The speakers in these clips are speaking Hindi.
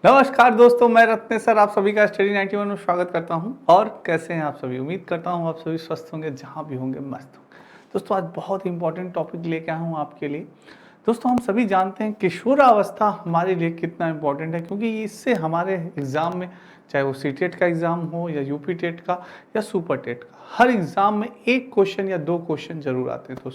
नमस्कार दोस्तों, मैं रत्नेसर आप सभी का स्टडी 91 में स्वागत करता हूं। और कैसे हैं आप सभी? उम्मीद करता हूं आप सभी स्वस्थ होंगे, जहां भी होंगे मस्त होंगे। दोस्तों, आज बहुत इंपॉर्टेंट टॉपिक लेके आया हूं आपके लिए। दोस्तों, हम सभी जानते हैं किशोरावस्था हमारे लिए कितना इंपॉर्टेंट है, क्योंकि इससे हमारे एग्ज़ाम में, चाहे वो सीटेट का एग्ज़ाम हो या यूपी टेट का या सुपर टेट का, हर एग्ज़ाम में एक क्वेश्चन या दो क्वेश्चन जरूर आते हैं।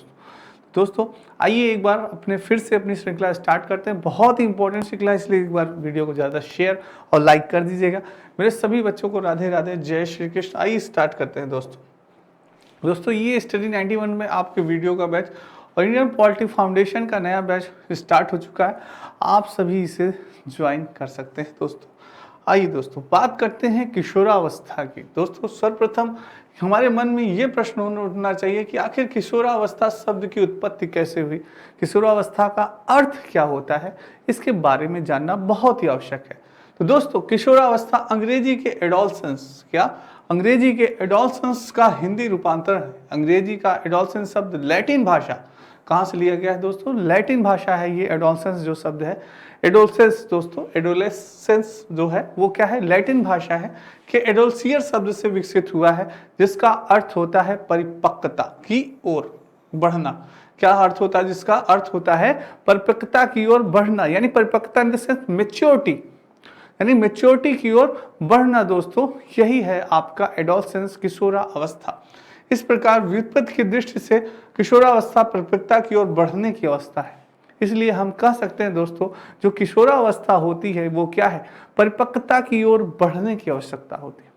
दोस्तों, आइए एक बार फिर से अपनी श्रृंखला स्टार्ट करते हैं। बहुत ही इंपॉर्टेंट श्रृंखला, इसलिए एक बार वीडियो को ज़्यादा शेयर और लाइक कर दीजिएगा। मेरे सभी बच्चों को राधे राधे, जय श्री कृष्ण। आइए स्टार्ट करते हैं दोस्तों, ये स्टडी 91 में आपके वीडियो का बैच और इंडियन पॉलिटी फाउंडेशन का नया बैच स्टार्ट हो चुका है। आप सभी इसे ज्वाइन कर सकते हैं। दोस्तों, आइए दोस्तों बात करते हैं किशोरावस्था की। दोस्तों, सर्वप्रथम हमारे मन में ये प्रश्न उठना चाहिए कि आखिर किशोरावस्था शब्द की उत्पत्ति कैसे हुई, किशोरावस्था का अर्थ क्या होता है, इसके बारे में जानना बहुत ही आवश्यक है। तो दोस्तों, किशोरावस्था अंग्रेजी के एडोलसेंस का हिंदी रूपांतरण है। अंग्रेजी का एडोलसेंस शब्द लैटिन भाषा कहाँ से लिया गया है? दोस्तों, लैटिन भाषा है ये एडोलसेंस जो शब्द है। एडोलसेंस दोस्तों, एडोलेसेंस जो है वो क्या है? लैटिन भाषा है कि एडोल्सियर शब्द से विकसित हुआ है, जिसका अर्थ होता है परिपक्वता की ओर बढ़ना। क्या अर्थ होता है? जिसका अर्थ होता है परिपक्वता की ओर बढ़ना, यानी परिपक्वता इन द सेंस मैच्योरिटी, यानी मैच्योरिटी की ओर बढ़ना। दोस्तों, यही है आपका एडोलसेंस, किशोरावस्था। इस प्रकार व्युत्पत्ति की दृष्टि से किशोरावस्था परिपक्वता की ओर बढ़ने की अवस्था है। इसलिए हम कह सकते हैं दोस्तों, जो किशोरावस्था होती है वो क्या है? परिपक्वता की ओर बढ़ने की आवश्यकता होती है।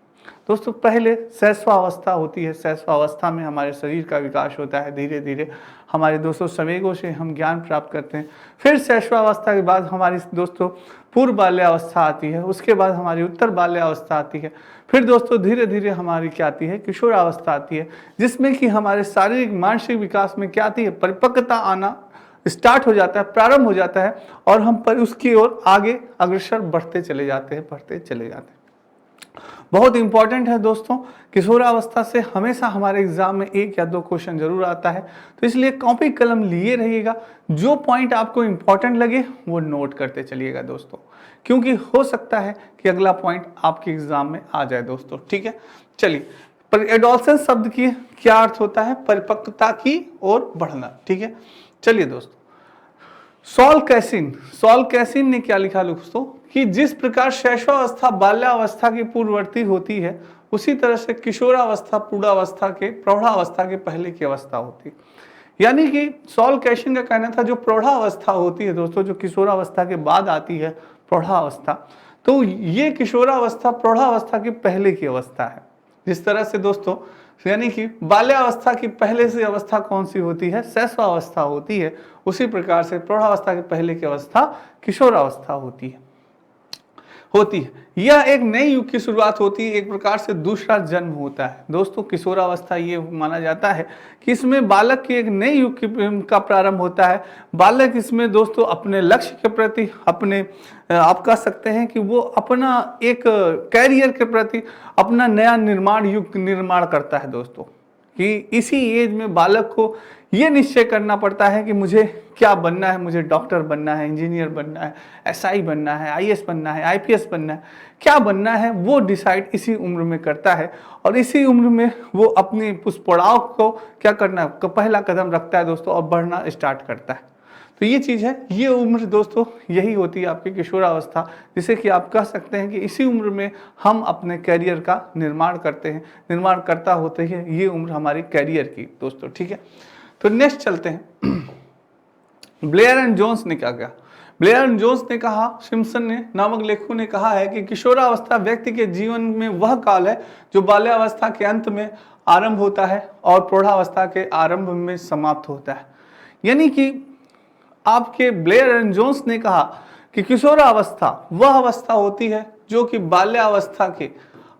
दोस्तों, पहले शैशवावस्था होती है। शैशवावस्था में हमारे शरीर का विकास होता है, धीरे धीरे हमारे दोस्तों संवेगों से हम ज्ञान प्राप्त करते हैं। फिर शैशवावस्था के बाद हमारी दोस्तों पूर्व बाल्यावस्था आती है, उसके बाद हमारी उत्तर बाल्यावस्था आती है। फिर दोस्तों धीरे धीरे हमारी क्या आती है? किशोरावस्था आती है, जिसमें कि हमारे शारीरिक मानसिक विकास में क्या आती है? परिपक्वता आना स्टार्ट हो जाता है, प्रारंभ हो जाता है, और हम पर उसकी ओर आगे अग्रसर बढ़ते चले जाते हैं। बहुत इंपॉर्टेंट है दोस्तों, किशोरावस्था से हमेशा हमारे एग्जाम में एक या दो क्वेश्चन जरूर आता है, तो इसलिए कॉपी कलम लिए रहिएगा। जो पॉइंट आपको इंपॉर्टेंट लगे वो नोट करते चलिएगा दोस्तों, क्योंकि हो सकता है कि अगला पॉइंट आपके एग्जाम में आ जाए दोस्तों। ठीक है, चलिए। पर एडोलसेंस शब्द की क्या अर्थ होता है? परिपक्वता की ओर बढ़ना। ठीक है, चलिए दोस्तों। सॉल कैसिन ने क्या लिखा दोस्तों, कि जिस प्रकार शैशवावस्था बाल्यावस्था की पूर्ववर्ती होती है, उसी तरह से किशोरावस्था प्रौढ़ावस्था के पहले की अवस्था होती है। यानी कि सॉल कैसिन का कहना था, जो प्रौढ़ावस्था होती है दोस्तों, जो किशोरावस्था के बाद आती है प्रौढ़ावस्था, तो ये किशोरावस्था प्रौढ़ावस्था के पहले की अवस्था है। जिस तरह से दोस्तों, यानी कि बाल्यावस्था की पहले से अवस्था कौन सी होती है? शैशवावस्था होती है। उसी प्रकार से प्रौढ़ावस्था के पहले की अवस्था किशोरावस्था होती है। यह एक नए युग की शुरुआत होती है, एक प्रकार से दूसरा जन्म होता है दोस्तों। किशोरावस्था ये माना जाता है कि इसमें बालक के एक नए युग का प्रारंभ होता है। बालक इसमें दोस्तों अपने लक्ष्य के प्रति, अपने आप कह सकते हैं कि वो अपना एक कैरियर के प्रति अपना नया युग निर्माण करता है दोस्तों। कि इसी एज में बालक को ये निश्चय करना पड़ता है कि मुझे क्या बनना है। मुझे डॉक्टर बनना है, इंजीनियर बनना है, एसआई बनना है, आईएएस बनना है, आईपीएस बनना है, क्या बनना है वो डिसाइड इसी उम्र में करता है। और इसी उम्र में वो अपनी उस पड़ाव को क्या करना है, पहला कदम रखता है दोस्तों, और बढ़ना स्टार्ट करता है। तो ये चीज़ है, ये उम्र दोस्तों यही होती है आपकी किशोरावस्था, जिसे कि आप कह सकते हैं कि इसी उम्र में हम अपने कैरियर का निर्माण करता होते हैं। ये उम्र हमारी कैरियर की दोस्तों। ठीक है, तो नेक्स्ट चलते हैं। ब्लेयर एंड जोन्स ने क्या कहा? ब्लेयर एंड जोन्स ने कहा, सिम्पसन ने नामक लेखकों ने कहा है कि किशोरावस्था व्यक्ति के जीवन में वह काल है जो बाल्यावस्था के अंत में आरंभ होता है और प्रौढ़ावस्था के आरंभ में समाप्त होता है। यानी कि आपके ब्लेयर एंड जोन्स ने कहा कि किशोरावस्था वह अवस्था होती है जो कि बाल्यावस्था के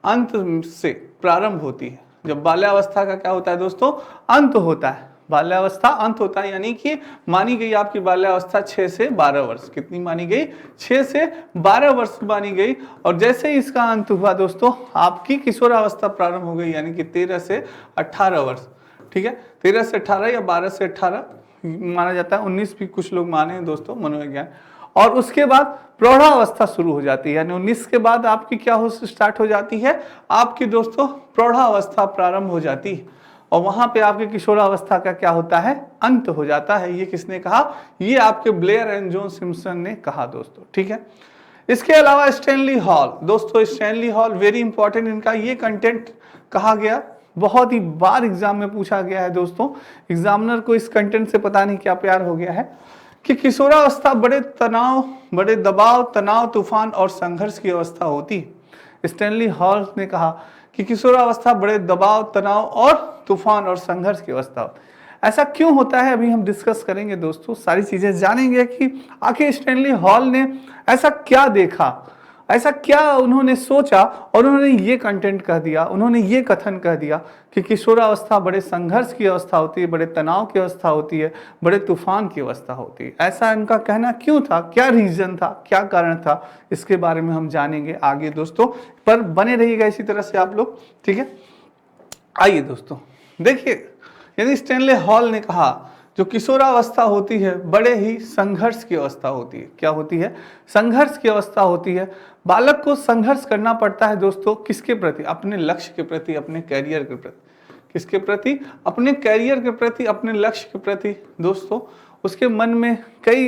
अंत से प्रारंभ होती है। जब बाल्यावस्था का क्या होता है दोस्तों? अंत होता है। बाल्यावस्था अंत होता है, यानी कि मानी गई आपकी बाल्यावस्था 6 से 12 वर्ष। कितनी मानी गई? 6 से 12 वर्ष मानी गई। और जैसे ही इसका अंत हुआ दोस्तों, आपकी किशोरावस्था प्रारंभ हो गई, यानी कि 13 से 18 वर्ष। ठीक है, 13 से 18 या 12 से 18 माना जाता है, 19 भी कुछ लोग माने हैं दोस्तों, मनोविज्ञान। और उसके बाद प्रौढ़ावस्था शुरू हो जाती है, यानी 19 के बाद आपकी क्या हो स्टार्ट हो जाती है, आपकी दोस्तों प्रौढ़ावस्था प्रारंभ हो जाती है, और वहां पे आपके किशोरावस्था का क्या होता है, अंत हो जाता है। ये किसने कहा, ये आपके ब्लेयर एंड जॉन सिम्पसन ने कहा दोस्तों, ठीक है। इसके अलावा स्टैनली हॉल, दोस्तों स्टैनली हॉल वेरी इंपॉर्टेंट, इनका ये कंटेंट कहा गया, बहुत ही बार एग्जाम में पूछा गया है दोस्तों, एग्जामिनर को इस कंटेंट से पता नहीं क्या प्यार हो गया है, कि किशोरावस्था बड़े तनाव, बड़े दबाव, तनाव, तूफान और संघर्ष की अवस्था होती है। स्टैनली हॉल ने कहा कि किशोरावस्था बड़े दबाव, तनाव और तूफान और संघर्ष की अवस्था होती है। ऐसा क्यों होता है, अभी हम डिस्कस करेंगे दोस्तों, सारी चीजें जानेंगे कि आखिर स्टैनली हॉल ने ऐसा क्या देखा, ऐसा क्या उन्होंने सोचा और उन्होंने ये कंटेंट कह दिया, उन्होंने ये कथन कह दिया कि किशोरावस्था बड़े संघर्ष की अवस्था होती है, बड़े तनाव की अवस्था होती है, बड़े तूफान की अवस्था होती है। ऐसा इनका कहना क्यों था, क्या रीजन था, क्या कारण था, इसके बारे में हम जानेंगे आगे दोस्तों, पर बने रहिएगा इसी तरह से आप लोग, ठीक है। आइए दोस्तों देखिए, यानी स्टैनली हॉल ने कहा जो किशोरावस्था होती है बड़े ही संघर्ष की अवस्था होती है। क्या होती है, संघर्ष की अवस्था होती है। बालक को संघर्ष करना पड़ता है दोस्तों, किसके प्रति, अपने लक्ष्य के प्रति, अपने कैरियर के प्रति। किसके प्रति, अपने कैरियर के प्रति, अपने लक्ष्य के प्रति दोस्तों। उसके मन में कई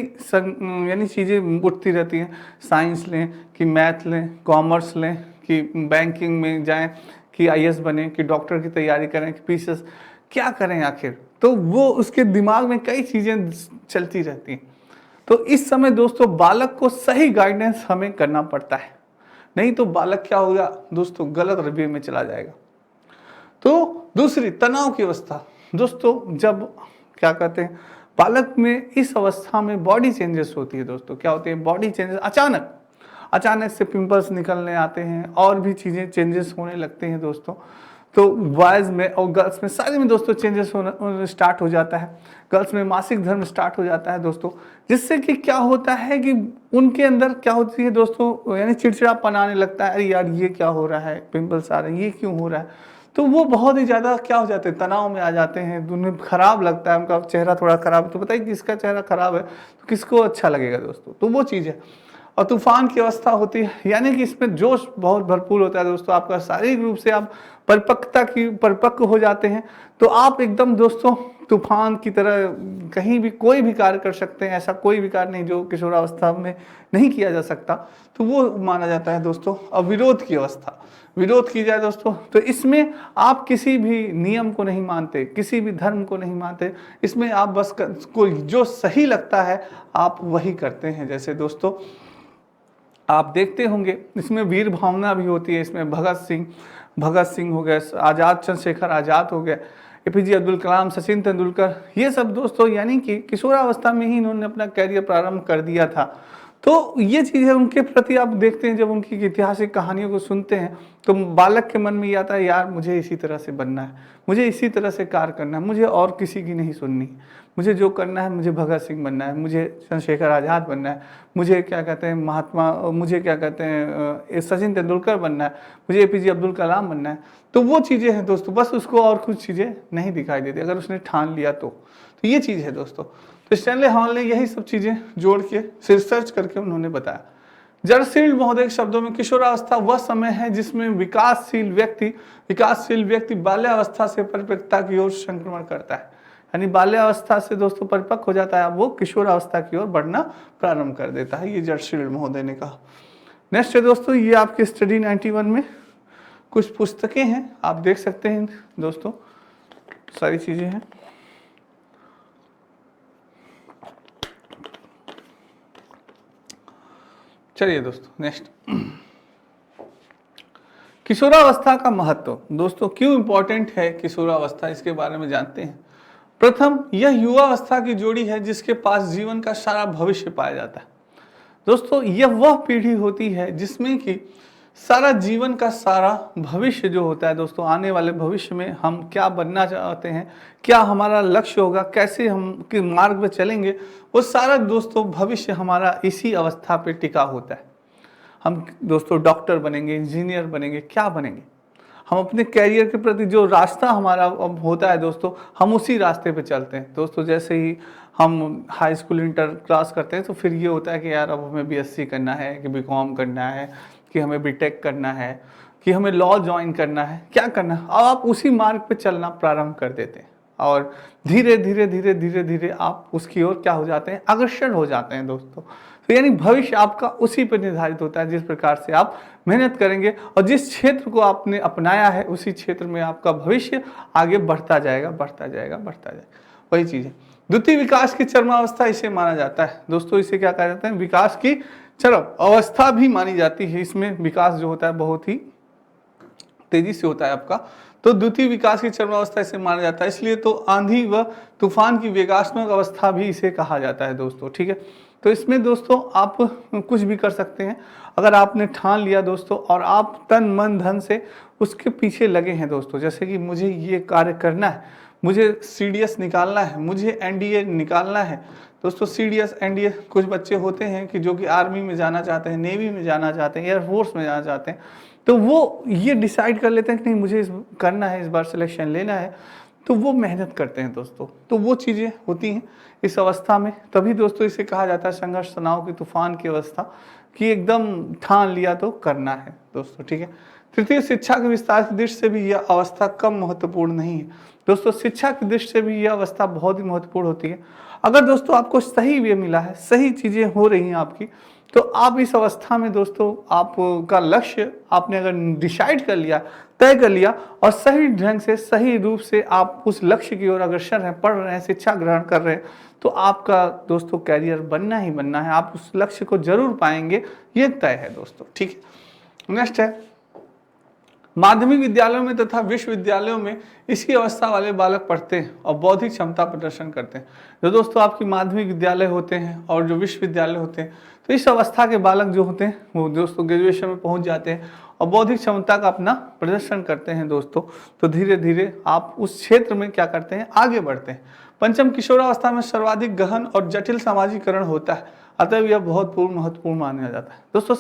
यानी चीज़ें उठती रहती हैं, साइंस लें कि मैथ लें, कॉमर्स लें कि बैंकिंग में जाएं, कि आईएएस बने, कि डॉक्टर की तैयारी करें, कि पीसीएस क्या करें आखिर, तो वो उसके दिमाग में कई चीज़ें चलती रहती हैं। तो इस समय दोस्तों बालक को सही गाइडेंस हमें करना पड़ता है, नहीं तो बालक क्या होगा दोस्तों, गलत रवैये में चला जाएगा। तो दूसरी तनाव की अवस्था दोस्तों, जब क्या कहते हैं बालक में इस अवस्था में बॉडी चेंजेस होती है दोस्तों। क्या होती है, बॉडी चेंजेस, अचानक से पिंपल्स निकलने आते हैं और भी चीज़ें चेंजेस होने लगते हैं दोस्तों। तो बॉयज़ में और गर्ल्स में सारे में दोस्तों चेंजेस होना स्टार्ट हो जाता है। गर्ल्स में मासिक धर्म स्टार्ट हो जाता है दोस्तों, जिससे कि क्या होता है कि उनके अंदर क्या होती है दोस्तों, यानी चिड़चिड़ापन आने लगता है, अरे यार ये क्या हो रहा है, पिंपल्स आ रहे हैं, ये क्यों हो रहा है। तो वो बहुत ही ज़्यादा क्या हो जाते हैं, तनाव में आ जाते हैं, उन्हें खराब लगता है, उनका चेहरा थोड़ा खराब। तो बताइए किसका चेहरा खराब है तो किसको अच्छा लगेगा दोस्तों, तो वो चीज़ है। और तूफान की अवस्था होती है, यानी कि इसमें जोश बहुत भरपूर होता है दोस्तों, आपका शारीरिक रूप से आप परिपक्व हो जाते हैं, तो आप एकदम दोस्तों तूफान की तरह कहीं भी कोई भी कार्य कर सकते हैं। ऐसा कोई भी कार्य नहीं जो किशोरावस्था में नहीं किया जा सकता, तो वो माना जाता है दोस्तों। और विरोध की अवस्था, विरोध की जाए दोस्तों, तो इसमें आप किसी भी नियम को नहीं मानते, किसी भी धर्म को नहीं मानते, इसमें आप बस कोई जो सही लगता है आप वही करते हैं। जैसे दोस्तों आप देखते होंगे इसमें वीर भावना भी होती है, इसमें भगत सिंह हो गए, आज़ाद, चंद्रशेखर आज़ाद हो गए, एपीजे अब्दुल कलाम, सचिन तेंदुलकर, ये सब दोस्तों यानी कि किशोरावस्था में ही इन्होंने अपना कैरियर प्रारंभ कर दिया था। तो ये चीज़ है, उनके प्रति आप देखते हैं, जब उनकी ऐतिहासिक कहानियों को सुनते हैं तो बालक के मन में ये आता है, यार मुझे इसी तरह से बनना है, मुझे इसी तरह से कार्य करना है, मुझे और किसी की नहीं सुननी, मुझे जो करना है, मुझे भगत सिंह बनना है, मुझे चंद्रशेखर आज़ाद बनना है, मुझे क्या कहते हैं मुझे क्या कहते हैं सचिन तेंदुलकर बनना है, मुझे एपीजे अब्दुल कलाम बनना है। तो वो चीज़ें हैं दोस्तों, बस उसको और कुछ चीज़ें नहीं दिखाई देती अगर उसने ठान लिया तो ये चीज़ है दोस्तों। तो स्टैनली हॉल ने यही सब चीज़ें जोड़ के रिसर्च करके उन्होंने बताया। जर्सील्ड महोदय के शब्दों में, किशोरावस्था वह समय है जिसमें विकासशील व्यक्ति बाल्यावस्था से परिपक्वता की ओर संक्रमण करता है, यानी बाल्यावस्था से दोस्तों परिपक्व हो जाता है, वो किशोरावस्था की ओर बढ़ना प्रारंभ कर देता है, ये जर्सील्ड महोदय ने कहा। नेक्स्ट है दोस्तों, ये आपके स्टडी 91 में कुछ पुस्तकें हैं, आप देख सकते हैं दोस्तों, सारी चीज़ें हैं। चलिए दोस्तों नेक्स्ट, किशोरावस्था का महत्व दोस्तों, क्यों इंपॉर्टेंट है किशोरावस्था, इसके बारे में जानते हैं। प्रथम, यह युवावस्था की जोड़ी है जिसके पास जीवन का सारा भविष्य पाया जाता है दोस्तों। यह वह पीढ़ी होती है जिसमें कि सारा जीवन का सारा भविष्य जो होता है दोस्तों, आने वाले भविष्य में हम क्या बनना चाहते हैं, क्या हमारा लक्ष्य होगा, कैसे हम किस मार्ग पे चलेंगे, वो सारा दोस्तों भविष्य हमारा इसी अवस्था पे टिका होता है। हम दोस्तों डॉक्टर बनेंगे, इंजीनियर बनेंगे, क्या बनेंगे, हम अपने कैरियर के प्रति जो रास्ता हमारा अब होता है दोस्तों, हम उसी रास्ते पे चलते हैं दोस्तों। जैसे ही हम हाई स्कूल इंटर क्लास करते हैं तो फिर ये होता है कि यार अब हमें बीएससी करना है, कि बीकॉम करना है, कि हमें बीटेक करना है, कि हमें लॉ ज्वाइन करना है, क्या करना है। अब आप उसी मार्ग पे चलना प्रारंभ कर देते हैं और धीरे धीरे धीरे धीरे धीरे आप उसकी ओर क्या हो जाते हैं, अग्रसर हो जाते हैं दोस्तों। तो यानी भविष्य आपका उसी पर निर्धारित होता है, जिस प्रकार से आप मेहनत करेंगे और जिस क्षेत्र को आपने अपनाया है उसी क्षेत्र में आपका भविष्य आगे बढ़ता जाएगा, बढ़ता जाएगा, बढ़ता जाएगा। वही चीज़ है। द्वितीय विकास की चरमावस्था इसे माना जाता है दोस्तों। इसे क्या कहा जाता है, विकास की चरम अवस्था भी मानी जाती है। इसमें विकास जो होता है बहुत ही तेजी से होता है आपका। तो द्वितीय विकास की चरमावस्था इसे माना जाता है। इसलिए तो आंधी व तूफान की वेगात्मक अवस्था भी इसे कहा जाता है दोस्तों, ठीक है। तो इसमें दोस्तों आप कुछ भी कर सकते हैं अगर आपने ठान लिया दोस्तों और आप तन मन धन से उसके पीछे लगे हैं दोस्तों। जैसे कि मुझे ये कार्य करना है, मुझे सीडीएस निकालना है, मुझे एनडीए निकालना है दोस्तों। सीडीएस एनडीए कुछ बच्चे होते हैं कि जो कि आर्मी में जाना चाहते हैं, नेवी में जाना चाहते हैं, एयरफोर्स में जाना चाहते हैं, तो वो ये डिसाइड कर लेते हैं कि नहीं मुझे करना है, इस बार सिलेक्शन लेना है, तो वो मेहनत करते हैं दोस्तों। तो वो चीज़ें होती हैं इस अवस्था में। तभी दोस्तों इसे कहा जाता है संघर्ष तनाव की तूफान की अवस्था, कि एकदम ठान लिया तो करना है दोस्तों, ठीक है। तृतीय, शिक्षा के विस्तार की दृष्टि से भी यह अवस्था कम महत्वपूर्ण नहीं है दोस्तों। शिक्षा की दृष्टि से भी यह अवस्था बहुत ही महत्वपूर्ण होती है। अगर दोस्तों आपको सही वे मिला है, सही चीज़ें हो रही हैं आपकी, तो आप इस अवस्था में दोस्तों आपका लक्ष्य आपने अगर डिसाइड कर लिया, तय कर लिया और सही ढंग से सही रूप से आप उस लक्ष्य की ओर अग्रसर हैं, पढ़ रहे हैं, शिक्षा ग्रहण कर रहे हैं, तो आपका दोस्तों कैरियर बनना ही बनना है। आप उस लक्ष्य को जरूर पाएंगे, ये तय है दोस्तों, ठीक है। नेक्स्ट है, माध्यमिक विद्यालयों में तथा विश्वविद्यालयों में इसी अवस्था वाले बालक पढ़ते हैं और बौद्धिक क्षमता प्रदर्शन करते हैं। जो दोस्तों आपकी माध्यमिक विद्यालय होते हैं और जो विश्वविद्यालय होते हैं, तो इस अवस्था के बालक जो होते हैं वो दोस्तों ग्रेजुएशन में पहुंच जाते हैं और बौद्धिक क्षमता का अपना प्रदर्शन करते हैं दोस्तों। तो धीरे धीरे आप उस क्षेत्र में क्या करते हैं, आगे बढ़ते हैं। पंचम, किशोरावस्था में सर्वाधिक गहन और जटिल सामाजिकरण होता है, अतः यह बहुत महत्वपूर्ण माना जाता है दोस्तों।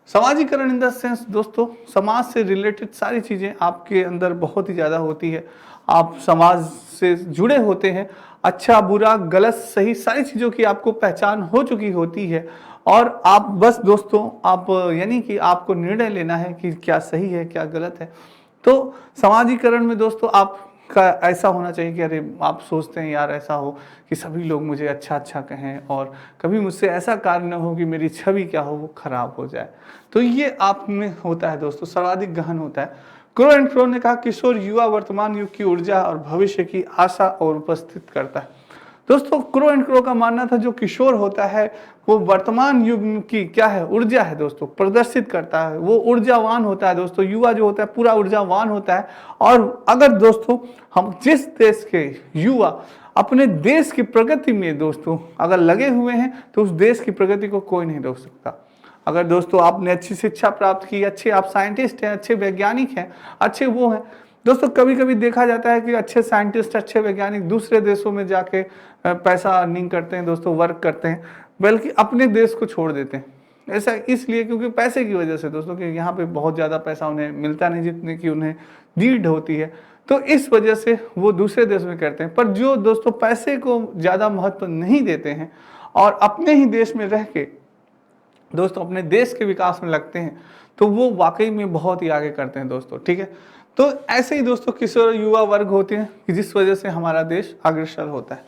समाजीकरण इन द सेंस दोस्तों, समाज से रिलेटेड सारी चीज़ें आपके अंदर बहुत ही ज़्यादा होती है। आप समाज से जुड़े होते हैं, अच्छा बुरा गलत सही सारी चीज़ों की आपको पहचान हो चुकी होती है और आप बस दोस्तों आप यानी कि आपको निर्णय लेना है कि क्या सही है क्या गलत है। तो समाजीकरण में दोस्तों आपका ऐसा होना चाहिए कि अरे आप सोचते हैं यार ऐसा हो कि सभी लोग मुझे अच्छा अच्छा कहें और कभी मुझसे ऐसा कार्य न हो कि मेरी छवि क्या हो वो खराब हो जाए। तो ये आप में होता है दोस्तों, सर्वाधिक गहन होता है। क्रो एंड क्रो ने कहा किशोर युवा वर्तमान युग की ऊर्जा और भविष्य की आशा और उपस्थित करता है। दोस्तों क्रो एंड क्रो का मानना था जो किशोर होता है वो वर्तमान युग की क्या है, ऊर्जा है दोस्तों, प्रदर्शित करता है। वो ऊर्जावान होता है दोस्तों। युवा जो होता है पूरा ऊर्जावान होता है। और अगर दोस्तों हम जिस देश के युवा अपने देश की प्रगति में दोस्तों अगर लगे हुए हैं तो उस देश की प्रगति को कोई नहीं रोक सकता। अगर दोस्तों आपने अच्छी शिक्षा प्राप्त की, अच्छे आप साइंटिस्ट हैं, अच्छे वैज्ञानिक हैं, अच्छे वो हैं दोस्तों, कभी कभी देखा जाता है कि अच्छे साइंटिस्ट अच्छे वैज्ञानिक दूसरे देशों में जाके पैसा अर्निंग करते हैं दोस्तों, वर्क करते हैं, बल्कि अपने देश को छोड़ देते हैं। ऐसा इसलिए क्योंकि पैसे की वजह से दोस्तों, कि यहाँ पे बहुत ज़्यादा पैसा उन्हें मिलता नहीं जितने की उन्हें नीड होती है, तो इस वजह से वो दूसरे देश में करते हैं। पर जो दोस्तों पैसे को ज़्यादा महत्व नहीं देते हैं और अपने ही देश में रह के दोस्तों अपने देश के विकास में लगते हैं, तो वो वाकई में बहुत ही आगे करते हैं दोस्तों, ठीक है। तो ऐसे ही दोस्तों किशोर युवा वर्ग होते हैं कि जिस वजह से हमारा देश अग्रसर होता है,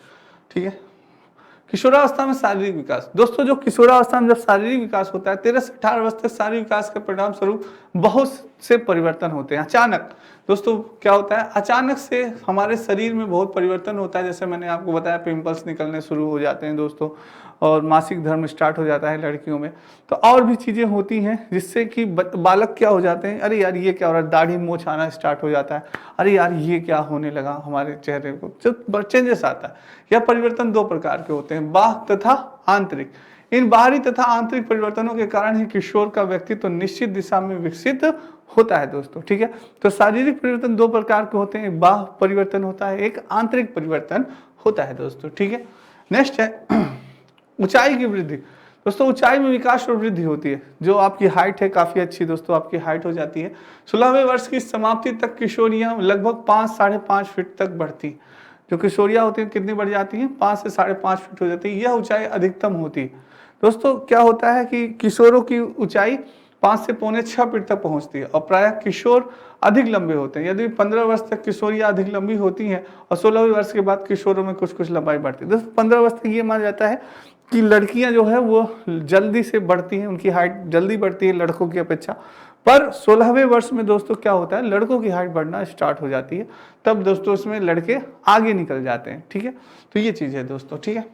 ठीक है। किशोरावस्था में शारीरिक विकास दोस्तों, जो किशोरावस्था में जब शारीरिक विकास होता है 13 से 18 वर्ष तक शारीरिक विकास के परिणाम स्वरूप बहुत से परिवर्तन होते हैं। अचानक दोस्तों क्या होता है, अचानक से हमारे शरीर में बहुत परिवर्तन होता है। जैसे मैंने आपको बताया पिंपल्स निकलने शुरू हो जाते हैं दोस्तों और मासिक धर्म स्टार्ट हो जाता है लड़कियों में। तो और भी चीज़ें होती हैं जिससे कि बालक क्या हो जाते हैं, अरे यार ये क्या हो रहा है, दाढ़ी मूंछ आना स्टार्ट हो जाता है, अरे यार ये क्या होने लगा हमारे चेहरे को, जो चेंजेस आता है। यह परिवर्तन दो प्रकार के होते हैं, बाह्य तथा आंतरिक। इन बाहरी तथा आंतरिक परिवर्तनों के कारण ही किशोर का व्यक्तित्व तो निश्चित दिशा में विकसित होता है दोस्तों, ठीक है। तो शारीरिक परिवर्तन दो प्रकार के होते हैं, एक बाह्य परिवर्तन होता है, एक आंतरिक परिवर्तन होता है दोस्तों, ठीक है। नेक्स्ट है ऊंचाई की वृद्धि दोस्तों ऊंचाई में विकास और वृद्धि होती है, जो आपकी हाइट है काफी अच्छी दोस्तों आपकी हाइट हो जाती है। 16वें वर्ष की समाप्ति तक किशोरियां लगभग 5-5.5 फीट तक बढ़ती हैं। जो किशोरियां होती हैं कितनी बढ़ जाती हैं, 5 से 5.5 फीट हो जाती है। यह ऊंचाई अधिकतम होती है। दोस्तों क्या होता है कि किशोरों की ऊंचाई 5 से पौने 6 फीट तक पहुंचती है और प्रायः किशोर अधिक लंबे होते हैं। यदि 15 वर्ष तक किशोरियां अधिक लंबी होती हैं और 16वें वर्ष के बाद किशोरों में कुछ कुछ लंबाई बढ़ती है। दोस्तों 15 वर्ष तक ये माना जाता है कि लड़कियां जो है वो जल्दी से बढ़ती हैं, उनकी हाइट जल्दी बढ़ती है लड़कों की अपेक्षा। पर 16वें वर्ष में दोस्तों क्या होता है, लड़कों की हाइट बढ़ना स्टार्ट हो जाती है, तब दोस्तों इसमें लड़के आगे निकल जाते हैं। ठीक है, तो ये चीज़ है दोस्तों। ठीक है,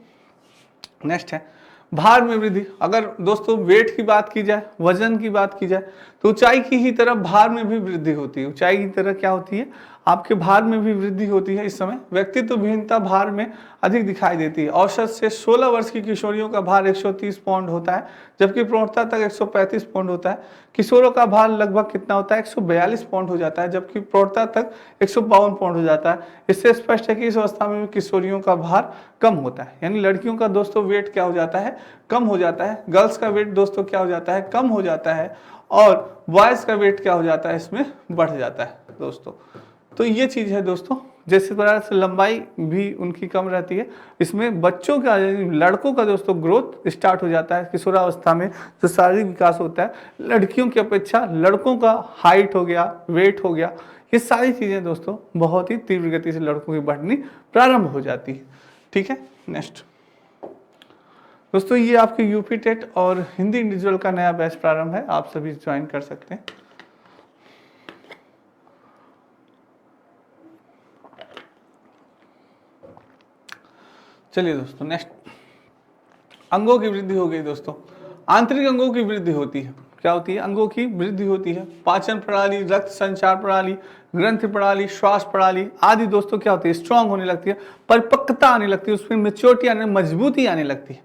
नेक्स्ट है भार में वृद्धि। अगर दोस्तों वेट की बात की जाए, वजन की बात की जाए, तो ऊंचाई की ही तरह भार में भी वृद्धि होती है। ऊंचाई की तरह क्या होती है, आपके भार में भी वृद्धि होती है। इस समय व्यक्तित्व भिन्नता भार में अधिक दिखाई देती है। औसत से 16 वर्ष की किशोरियों का भार 130 पाउंड होता है, जबकि प्रौढ़ता तक 135 पाउंड होता है। किशोरों का भार लगभग कितना होता है, 142 पाउंड हो जाता है, जबकि प्रौढ़ता तक 152 पाउंड हो जाता है। इससे स्पष्ट है कि इस अवस्था में किशोरियों का भार कम होता है। यानी लड़कियों का दोस्तों वेट क्या हो जाता है, कम हो जाता है। गर्ल्स का वेट दोस्तों क्या हो जाता है, कम हो जाता है। और बॉयज का वेट क्या हो जाता है, इसमें बढ़ जाता है दोस्तों। तो ये चीज है दोस्तों। जैसे प्रकार से लंबाई भी उनकी कम रहती है, इसमें बच्चों का लड़कों का दोस्तों ग्रोथ स्टार्ट हो जाता है किशोरावस्था में। जो शारीरिक विकास होता है लड़कियों की अपेक्षा लड़कों का हाइट हो गया, वेट हो गया, ये सारी चीजें दोस्तों बहुत ही तीव्र गति से लड़कों की बढ़नी प्रारंभ हो जाती है। ठीक है, नेक्स्ट दोस्तों ये आपके यूपी टेट और हिंदी इंडिविजुअल का नया बैच प्रारंभ है, आप सभी ज्वाइन कर सकते हैं। चलिए दोस्तों नेक्स्ट, अंगों की वृद्धि हो गई दोस्तों। आंतरिक अंगों की वृद्धि होती है, क्या होती है, अंगों की वृद्धि होती है। पाचन प्रणाली, रक्त संचार प्रणाली, ग्रंथि प्रणाली, श्वास प्रणाली आदि दोस्तों क्या होती है, स्ट्रांग होने लगती है, परिपक्वता आने लगती है, उसमें मेच्योरिटी आने, मजबूती आने लगती है,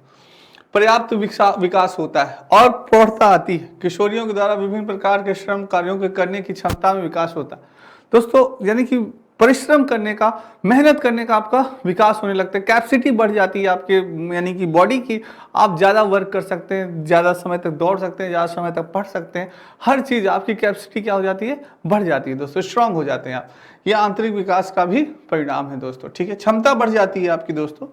पर्याप्त विकास होता है और प्रौढ़ता आती है। किशोरियों के द्वारा विभिन्न प्रकार के श्रम कार्यों के करने की क्षमता में विकास होता है दोस्तों। यानी कि परिश्रम करने का, मेहनत करने का आपका विकास होने लगता है। कैपेसिटी बढ़ जाती है आपके, यानी कि बॉडी की, आप ज़्यादा वर्क कर सकते हैं, ज़्यादा समय तक दौड़ सकते हैं, ज़्यादा समय तक पढ़ सकते हैं। हर चीज़ आपकी कैपेसिटी क्या हो जाती है, बढ़ जाती है दोस्तों, स्ट्रांग हो जाते हैं आप। ये आंतरिक विकास का भी परिणाम है दोस्तों। ठीक है, क्षमता बढ़ जाती है आपकी दोस्तों।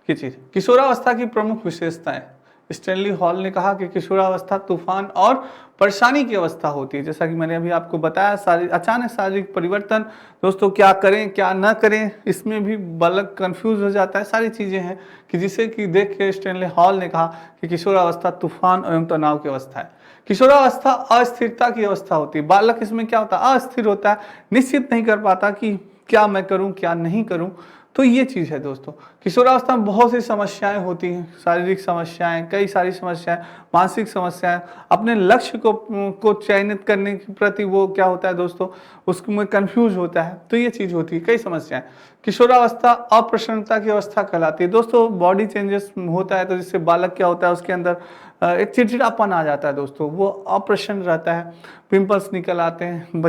ये चीज़ किशोरावस्था की प्रमुख विशेषताएं। स्टैनली हॉल ने कहा कि किशोरावस्था तूफान और परेशानी की अवस्था होती है। जैसा कि मैंने अभी आपको बताया, अचानक शारीरिक परिवर्तन दोस्तों, क्या करें क्या ना करें, इसमें भी बालक कंफ्यूज हो जाता है। सारी चीज़ें हैं कि जिसे कि देख के स्टैनली हॉल ने कहा कि किशोरावस्था तूफान एवं तनाव की अवस्था है। किशोरावस्था अस्थिरता की अवस्था होती है। बालक इसमें क्या होता है, अस्थिर होता है, निश्चित नहीं कर पाता कि क्या मैं करूं क्या नहीं करूं। तो ये चीज़ है दोस्तों। किशोरावस्था में बहुत सी समस्याएं होती हैं, शारीरिक समस्याएं, कई सारी समस्याएं, मानसिक समस्याएं, अपने लक्ष्य को चयनित करने के प्रति वो क्या होता है दोस्तों, उसमें कंफ्यूज होता है। तो ये चीज़ होती है, कई समस्याएं। किशोरावस्था अप्रसन्नता की अवस्था कहलाती है दोस्तों। बॉडी चेंजेस होता है तो जिससे बालक क्या होता है, उसके अंदर एक चिड़चिड़ापन आ जाता है दोस्तों, वो अप्रसन्न रहता है, पिंपल्स निकल आते हैं,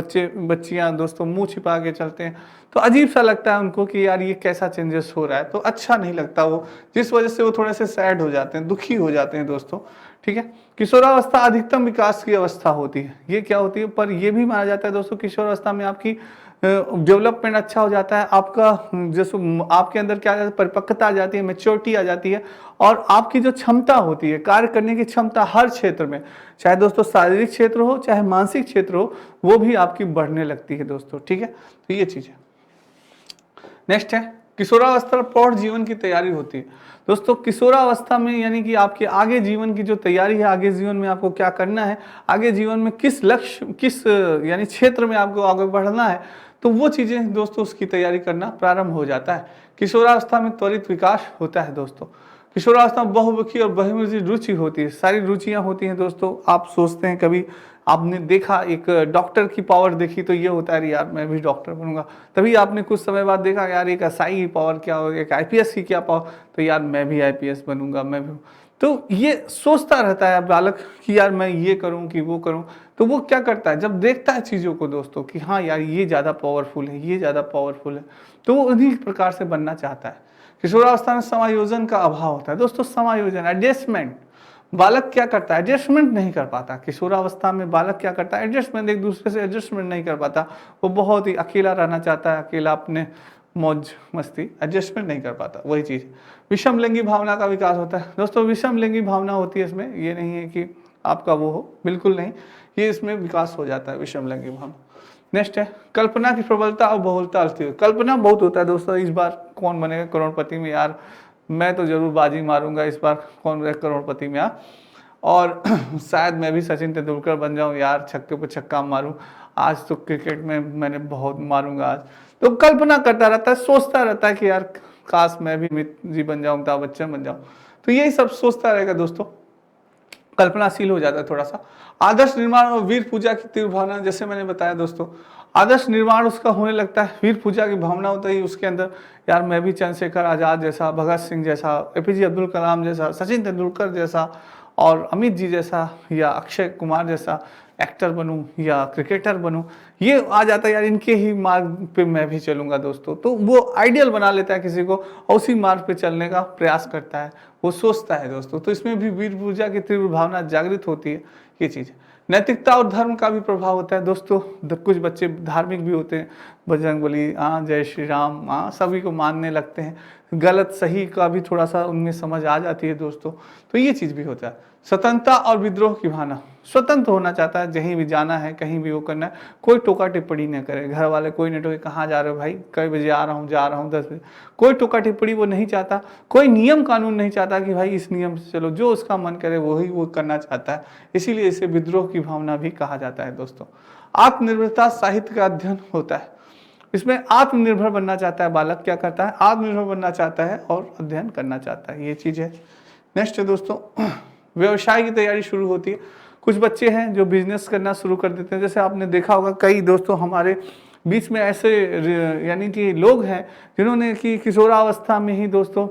बच्चियां दोस्तों मुंह छिपा के चलते हैं, तो अजीब सा लगता है उनको कि यार ये कैसा चेंजेस हो रहा है, तो अच्छा नहीं लगता वो, जिस वजह से वो थोड़े से सैड हो जाते हैं, दुखी हो जाते हैं दोस्तों। ठीक है, किशोरावस्था अधिकतम विकास की अवस्था होती है। ये क्या होती है, पर ये भी माना जाता है दोस्तों, किशोरावस्था में आपकी डेवलपमेंट अच्छा हो जाता है, आपका जैसे आपके अंदर क्या आ जाता है, परिपक्वता आ जाती है, मेच्योरिटी आ जाती है, और आपकी जो क्षमता होती है, कार्य करने की क्षमता हर क्षेत्र में, चाहे दोस्तों शारीरिक क्षेत्र हो चाहे मानसिक क्षेत्र हो, वो भी आपकी बढ़ने लगती है दोस्तों। ठीक है, तो ये चीज है। नेक्स्ट है किशोरावस्था प्रौढ़ जीवन की तैयारी होती है दोस्तों। किशोरावस्था में यानी कि आपके आगे जीवन की जो तैयारी है, आगे जीवन में आपको क्या करना है, आगे जीवन में किस लक्ष्य, किस यानी क्षेत्र में आपको आगे बढ़ना है, तो वो चीजें दोस्तों उसकी तैयारी करना प्रारंभ हो जाता है। किशोरावस्था में त्वरित विकास होता है दोस्तों। किशोरावस्था में बहुमुखी और बहुमुखी रुचि होती है, सारी रुचियां होती हैं दोस्तों। आप सोचते हैं, कभी आपने देखा एक डॉक्टर की पावर देखी तो ये होता है यार मैं भी डॉक्टर बनूंगा, तभी आपने कुछ समय बाद देखा यार एक एसआई की पावर क्या होगी, एक आईपीएस की क्या पावर, तो यार मैं भी आईपीएस बनूंगा, मैं भी। तो ये सोचता रहता है बालक कि यार मैं ये करूं कि वो करूं। तो वो क्या करता है, जब देखता है चीज़ों को दोस्तों कि हाँ यार ये ज़्यादा पावरफुल है, ये ज़्यादा पावरफुल है, तो वो उन्हीं प्रकार से बनना चाहता है। किशोरावस्था में समायोजन का अभाव होता है दोस्तों। समायोजन, एडजस्टमेंट, बालक क्या करता है, एडजस्टमेंट नहीं कर पाता। किशोरावस्था में बालक क्या करता है, एडजस्टमेंट, एक दूसरे से एडजस्टमेंट नहीं कर पाता। वो बहुत ही अकेला रहना चाहता है, अकेला अपने मौज मस्ती, एडजस्टमेंट नहीं कर पाता, वही चीज़। विषम लिंगी भावना का विकास होता है दोस्तों। विषम लिंगी भावना होती है इसमें, ये नहीं है कि आपका वो हो, बिल्कुल नहीं, ये इसमें विकास हो जाता है विषम लिंगी भावना। नेक्स्ट है कल्पना की प्रबलता और बहुलता अस्थिर। कल्पना बहुत होता है दोस्तों, इस बार कौन बनेगा करोड़पति में, यार मैं तो जरूर बाजी मारूंगा इस बार कौन बनेगा करोड़पति में यार, और शायद मैं भी सचिन तेंदुलकर बन जाऊं यार, छक्के पे छक्का मारूं आज तो क्रिकेट में मैंने बहुत मारूंगा आज। तो कल्पना करता रहता है, सोचता रहता है कि यार काश मैं भी अमित जी बन जाऊं, अमिताभ बच्चन बन जाऊं, तो यही सब सोचता रहेगा दोस्तों, कल्पनाशील हो जाता है थोड़ा सा। आदर्श निर्माण और वीर पूजा की तीव्र भावना, जैसे मैंने बताया दोस्तों, आदर्श निर्माण उसका होने लगता है, वीर पूजा की भावना होता है उसके अंदर, यार मैं भी चंद्रशेखर आजाद जैसा, भगत सिंह जैसा, एपीजे अब्दुल कलाम जैसा, सचिन तेंदुलकर जैसा और अमित जी जैसा या अक्षय कुमार जैसा एक्टर बनूं या क्रिकेटर बनूं, ये आ जाता है यार, इनके ही मार्ग पे मैं भी चलूंगा दोस्तों। तो वो आइडियल बना लेता है किसी को और उसी मार्ग पे चलने का प्रयास करता है, वो सोचता है दोस्तों। तो इसमें भी वीर पूजा की तीव्र भावना जागृत होती है, ये चीज़। नैतिकता और धर्म का भी प्रभाव होता है दोस्तों। कुछ बच्चे धार्मिक भी होते हैं, बजरंगबली, हाँ जय श्री राम, हाँ सभी को मानने लगते हैं, गलत सही का भी थोड़ा सा उनमें समझ आ जाती है दोस्तों। तो ये चीज़ भी होता है। स्वतंत्रता और विद्रोह की भावना, स्वतंत्र होना चाहता है, कहीं भी जाना है, कहीं भी वो करना है, कोई टोका टिप्पणी न करे, घर वाले कोई न टोके, कहाँ जा रहे हो भाई, कई बजे आ रहा हूँ, जा रहा हूँ 10 बजे, कोई टोका टिप्पणी वो नहीं चाहता, कोई नियम कानून नहीं चाहता कि भाई इस नियम से चलो, जो उसका मन करे वही वो करना चाहता है, इसीलिए इसे विद्रोह की भावना भी कहा जाता है दोस्तों। आत्मनिर्भरता साहित्य का अध्ययन होता है, इसमें आत्मनिर्भर बनना चाहता है बालक, क्या करता है, आत्मनिर्भर बनना चाहता है और अध्ययन करना चाहता है, ये चीज़ है। नेक्स्ट है दोस्तों व्यवसाय की तैयारी शुरू होती है। कुछ बच्चे हैं जो बिजनेस करना शुरू कर देते हैं, जैसे आपने देखा होगा कई दोस्तों हमारे बीच में ऐसे यानी कि लोग हैं जिन्होंने कि किशोरावस्था में ही दोस्तों,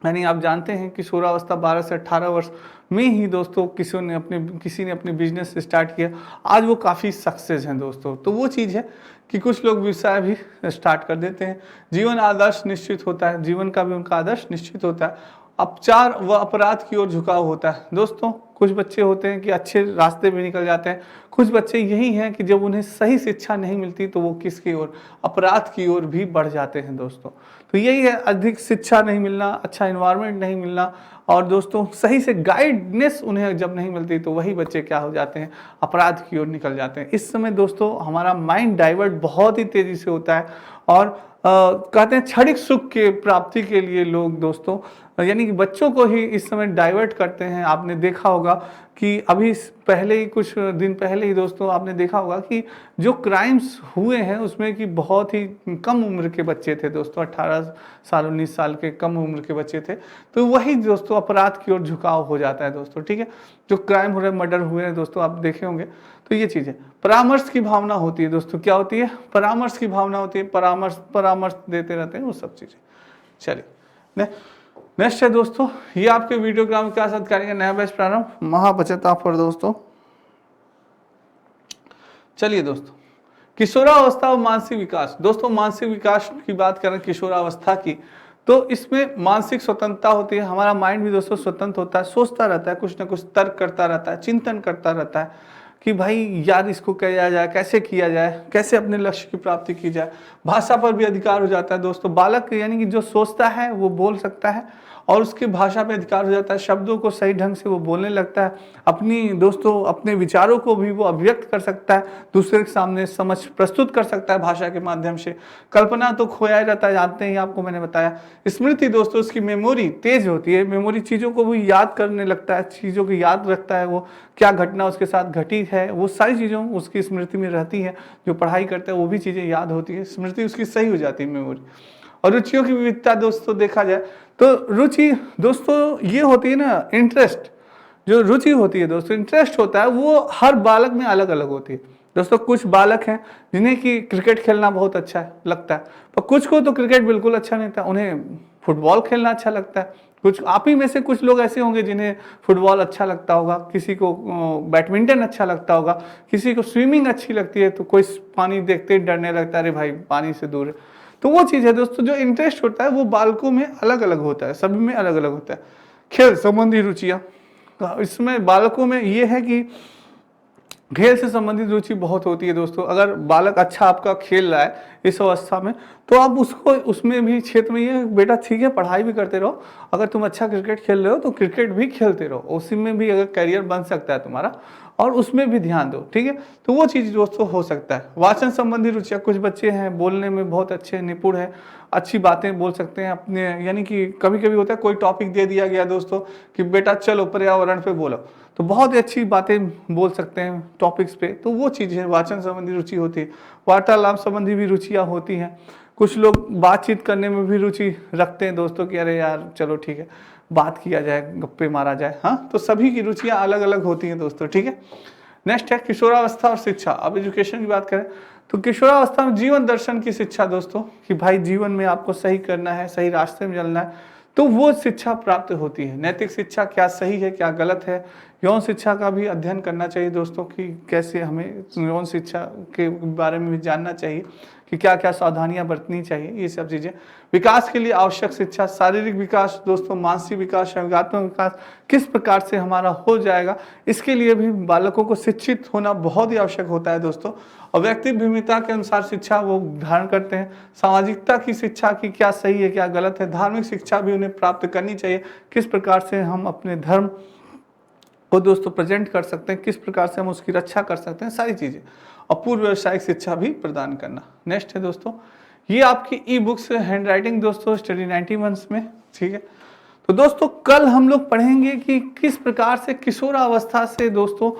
यानी आप जानते हैं किशोरावस्था 12 से 18 वर्ष में ही दोस्तों किसी ने अपने बिजनेस स्टार्ट किया, आज वो काफ़ी सक्सेस हैं दोस्तों। तो वो चीज़ है कि कुछ लोग व्यवसाय भी स्टार्ट कर देते हैं। जीवन आदर्श निश्चित होता है, जीवन का भी उनका आदर्श निश्चित होता है। अपचार व अपराध की ओर झुकाव होता है दोस्तों। कुछ बच्चे होते हैं कि अच्छे रास्ते में निकल जाते हैं, कुछ बच्चे यही हैं कि जब उन्हें सही शिक्षा नहीं मिलती तो वो किसकी ओर, अपराध की ओर भी बढ़ जाते हैं दोस्तों। तो यही है, अधिक शिक्षा नहीं मिलना, अच्छा इन्वायरमेंट नहीं मिलना और दोस्तों सही से गाइडनेस उन्हें जब नहीं मिलती तो वही बच्चे क्या हो जाते हैं, अपराध की ओर निकल जाते हैं। इस समय दोस्तों हमारा माइंड डाइवर्ट बहुत ही तेजी से होता है और कहते हैं क्षणिक सुख के प्राप्ति के लिए लोग दोस्तों यानी कि बच्चों को ही इस समय डाइवर्ट करते हैं। आपने देखा होगा कि अभी पहले ही कुछ दिन पहले ही दोस्तों आपने देखा होगा कि जो क्राइम्स हुए हैं उसमें कि बहुत ही कम उम्र के बच्चे थे दोस्तों, 18 साल 19 साल के कम उम्र के बच्चे थे। तो वही दोस्तों अपराध की ओर झुकाव हो जाता है दोस्तों, ठीक है। जो क्राइम हो रहे हैं, मर्डर हुए हैं दोस्तों, आप देखे होंगे। तो ये चीज़ है। परामर्श की भावना होती है दोस्तों, क्या होती है, परामर्श की भावना होती है, परामर्श देते रहते हैं वो सब चीज़ें। चलिए नेक्स्ट है दोस्तों, ये आपके वीडियोग्राम के साथ करेंगे नया बैच प्रारंभ, महाबचत ऑफर दोस्तों। चलिए दोस्तों, किशोरावस्था और मानसिक विकास। दोस्तों मानसिक विकास की बात करें किशोरावस्था की, तो इसमें मानसिक स्वतंत्रता होती है। हमारा माइंड भी दोस्तों स्वतंत्र होता है, सोचता रहता है, कुछ ना कुछ तर्क करता रहता है, चिंतन करता रहता है कि भाई यार इसको किया जाए, कैसे किया जाए, कैसे अपने लक्ष्य की प्राप्ति की जाए। भाषा पर भी अधिकार हो जाता है दोस्तों। बालक यानी कि जो सोचता है वो बोल सकता है और उसकी भाषा पे अधिकार हो जाता है, शब्दों को सही ढंग से वो बोलने लगता है, अपनी दोस्तों अपने विचारों को भी वो अभिव्यक्त कर सकता है, दूसरे के सामने समझ प्रस्तुत कर सकता है भाषा के माध्यम से। कल्पना तो खोया रहता है, जानते हैं आपको मैंने बताया। स्मृति दोस्तों उसकी मेमोरी तेज होती है, मेमोरी चीज़ों को भी याद करने लगता है, चीज़ों को याद रखता है, वो क्या घटना उसके साथ घटी है वो सारी चीज़ों उसकी स्मृति में रहती है। जो पढ़ाई करता है वो भी चीज़ें याद होती है, स्मृति उसकी सही हो जाती है, मेमोरी। और रुचियों की विविधता दोस्तों देखा जाए तो रुचि दोस्तों ये होती है ना, इंटरेस्ट, जो रुचि होती है दोस्तों, इंटरेस्ट होता है वो हर बालक में अलग अलग होती है दोस्तों। कुछ बालक हैं जिन्हें कि क्रिकेट खेलना बहुत अच्छा लगता है, पर कुछ को तो क्रिकेट बिल्कुल अच्छा नहीं था, उन्हें फुटबॉल खेलना अच्छा लगता है। कुछ आप ही में से कुछ लोग ऐसे होंगे जिन्हें फुटबॉल अच्छा लगता होगा, किसी को बैडमिंटन अच्छा लगता होगा, किसी को स्विमिंग अच्छी लगती है, तो कोई पानी देखते ही डरने लगता है, अरे भाई पानी से दूर है। तो वो चीज़ है दोस्तों, जो इंटरेस्ट होता है वो बालकों में अलग अलग होता है, सभी में अलग अलग होता है। खेल संबंधी रुचियाँ, इसमें बालकों में ये है कि खेल से संबंधित रुचि बहुत होती है दोस्तों। अगर बालक अच्छा आपका खेल रहा है इस अवस्था में, तो आप उसको उसमें भी क्षेत्र में, ये बेटा ठीक है पढ़ाई भी करते रहो, अगर तुम अच्छा क्रिकेट खेल रहे हो तो क्रिकेट भी खेलते रहो, उसी में भी अगर करियर बन सकता है तुम्हारा, और उसमें भी ध्यान दो, ठीक है। तो वो चीज़ दोस्तों हो सकता है। वाचन संबंधी रुचियाँ, कुछ बच्चे हैं बोलने में बहुत अच्छे निपुण हैं, अच्छी बातें बोल सकते हैं अपने, यानी कि कभी कभी होता है कोई टॉपिक दे दिया गया दोस्तों कि बेटा चलो पर्यावरण पे बोलो, तो बहुत ही अच्छी बातें बोल सकते हैं टॉपिक्स पे, तो वो चीज़ है वाचन संबंधी रुचि होती है। वार्तालाप संबंधी भी रुचियाँ होती हैं। कुछ लोग बातचीत करने में भी रुचि रखते हैं दोस्तों कि अरे यार चलो ठीक है बात किया जाए, गप्पे मारा जाए। हाँ, तो सभी की रुचियाँ अलग अलग होती हैं दोस्तों, ठीक है। नेक्स्ट है किशोरावस्था और शिक्षा। अब एजुकेशन की बात करें तो किशोरावस्था में जीवन दर्शन की शिक्षा दोस्तों, कि भाई जीवन में आपको सही करना है, सही रास्ते में चलना है, तो वो शिक्षा प्राप्त होती है। नैतिक शिक्षा, क्या सही है क्या गलत है। यौन शिक्षा का भी अध्ययन करना चाहिए दोस्तों, कि कैसे हमें यौन शिक्षा के बारे में भी जानना चाहिए कि क्या क्या सावधानियां बरतनी चाहिए, ये सब चीज़ें। विकास के लिए आवश्यक शिक्षा, शारीरिक विकास दोस्तों, मानसिक विकास, संज्ञानात्मक विकास किस प्रकार से हमारा हो जाएगा, इसके लिए भी बालकों को शिक्षित होना बहुत ही आवश्यक होता है दोस्तों। और व्यक्तित्व भिन्नता के अनुसार शिक्षा वो धारण करते हैं। सामाजिकता की शिक्षा की क्या सही है क्या गलत है। धार्मिक शिक्षा भी उन्हें प्राप्त करनी चाहिए, किस प्रकार से हम अपने धर्म को दोस्तों प्रेजेंट कर सकते हैं, किस प्रकार से हम उसकी रक्षा कर सकते हैं, सारी चीज़ें। और पूर्व व्यावसायिक शिक्षा भी प्रदान करना। नेक्स्ट है दोस्तों, ये आपकी ई बुक्स हैंड राइटिंग दोस्तों स्टडी 91 में, ठीक है। तो दोस्तों कल हम लोग पढ़ेंगे कि किस प्रकार से किशोरावस्था से दोस्तों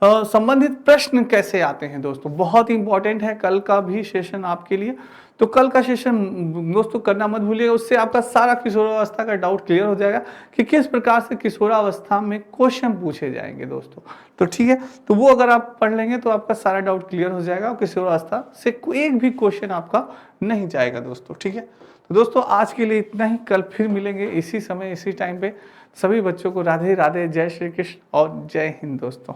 संबंधित प्रश्न कैसे आते हैं दोस्तों। बहुत ही इंपॉर्टेंट है कल का भी सेशन आपके लिए, तो कल का सेशन दोस्तों करना मत भूलिएगा, उससे आपका सारा किशोरावस्था का डाउट क्लियर हो जाएगा कि किस प्रकार से किशोरावस्था में क्वेश्चन पूछे जाएंगे दोस्तों। तो ठीक है, तो वो अगर आप पढ़ लेंगे तो आपका सारा डाउट क्लियर हो जाएगा और किशोरावस्था से एक भी क्वेश्चन आपका नहीं जाएगा दोस्तों, ठीक है। तो दोस्तों आज के लिए इतना ही, कल फिर मिलेंगे इसी समय इसी टाइम पे। सभी बच्चों को राधे राधे, जय श्री कृष्ण और जय हिंद दोस्तों।